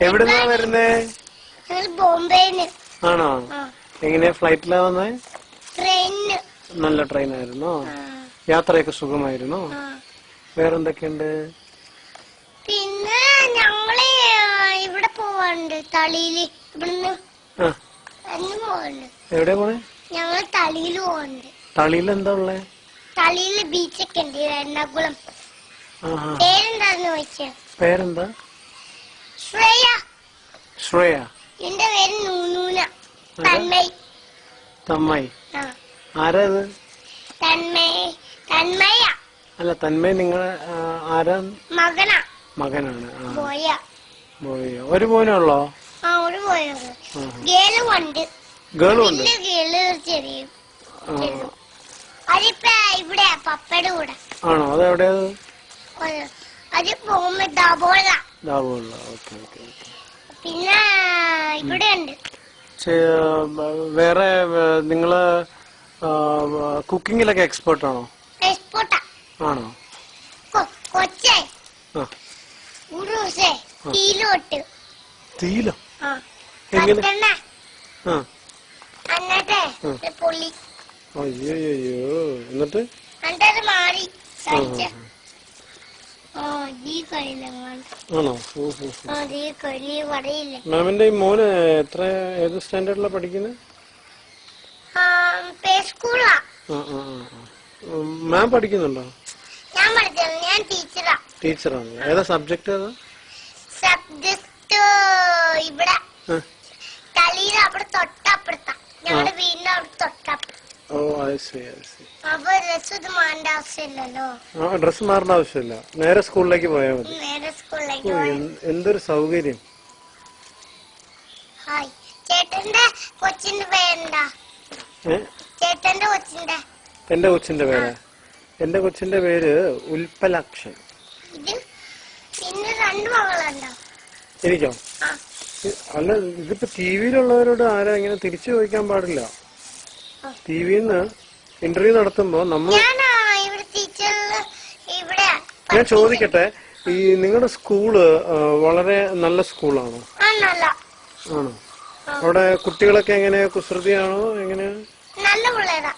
എവിടുന്നാ വരുന്നേ? ബോംബെന്ന്. ആണോ? എങ്ങനെയാ ഫ്ലൈറ്റിലാ വന്നേ? ട്രെയിനിന്. നല്ല ട്രെയിനായിരുന്നോ? യാത്രയൊക്കെ സുഖമായിരുന്നോ? വേറെന്തൊക്കെയുണ്ട്? പിന്നെ ഞങ്ങള് ഇവിടെ പോവാണ്ട് തളിയില്. ഇവിടുന്ന് പോവാണ്ട്. എവിടെ പോണേ? ഞങ്ങള് തളിയില് പോവാണ്ട്. തളിയിൽ എന്താ ഉള്ളേ? തളിയില് ബീച്ചൊക്കെ ഉണ്ട്, എറണാകുളം. പേരെന്താന്ന് ചോദിച്ച? പേരെന്താ? ശ്രേയ. ശ്രേയ. എന്റെ പേര് നൂനൂന. തന്മയ്. തന്മയ്. ആരാ അത്? തന്മയ. അല്ല, തന്മയ് നിങ്ങളെ ആരാ? മകനാ. മകനാണ്. ബോയ. ഒരു മോനുള്ളോ? ഒരു ബോയോ. ഗേളും ഉണ്ട്. ഗേളും ഉണ്ട്. ഗേള് ചെറിയ. അതിപ്പോ ഇവിടെ പപ്പയുടെ കൂടെ. ആണോ? അതെവിടെയാ? അത് പോകുമ്പോ ദാബോള. പിന്നെ ഇവിടെ ഉണ്ട്. വേറെ നിങ്ങള് കുക്കിങ്ങിലൊക്കെ എക്സ്പേർട്ട് ആണോ? എക്സ്പോർട്ടാ. ആണോ? കൊച്ചേ തീലോട്ട്. തീലോ? പൊള്ളി. അയ്യോ. എന്നിട്ട് മാറി. ആണോ? മാമിന്റെ ഈ മോന് ഏത് സ്റ്റാൻഡേർഡിലാ പഠിക്കുന്നത്? മാം പഠിക്കുന്നുണ്ടോ? ഞാൻ ടീച്ചറാ. ടീച്ചറാണല്ലോ. ഏതാ സബ്ജക്ട്? ഏതാ സബ്ജക്ട്? ഇവിടെ തളിയിൽ അവിടെ തൊട്ടപ്പുറത്താ. ഞങ്ങളുടെ വീടിന്റെ അവിടെ തൊട്ടപ്പുറം. അപ്പൊ ഡ്രസ് മാറേണ്ട ആവശ്യമില്ലല്ലോ. ഡ്രസ് മാറേണ്ട ആവശ്യമില്ല, നേരെ സ്കൂളിലേക്ക് പോയാൽ മതി. എന്തൊരു സൗകര്യം. ചേട്ടന്റെ കൊച്ചിന്റെ പേരെന്താ? ചേട്ടന്റെ കൊച്ചിന്റെ? എന്റെ കൊച്ചിന്റെ പേര്? എന്റെ കൊച്ചിന്റെ പേര് ഉൽപ്പലാക്ഷൻ. പിന്നെ 2 മകളുണ്ടോ? എനിക്കോ? അല്ല, ഇതിപ്പോ ടിവിയിലുള്ളവരോട് ആരാ ഇങ്ങനെ തിരിച്ചു ചോദിക്കാൻ പാടില്ല. ടിവിന്ന് ഇന്റർവ്യൂ നടത്തുമ്പോ നമ്മൾ. ഞാൻ ചോദിക്കട്ടെ, ഈ നിങ്ങളുടെ സ്കൂള് വളരെ നല്ല സ്കൂളാണോ? ആണോ? അവിടെ കുട്ടികളൊക്കെ എങ്ങനെയാ? കുസൃതിയാണോ? എങ്ങനെയാ? നല്ല പിള്ളേരാ.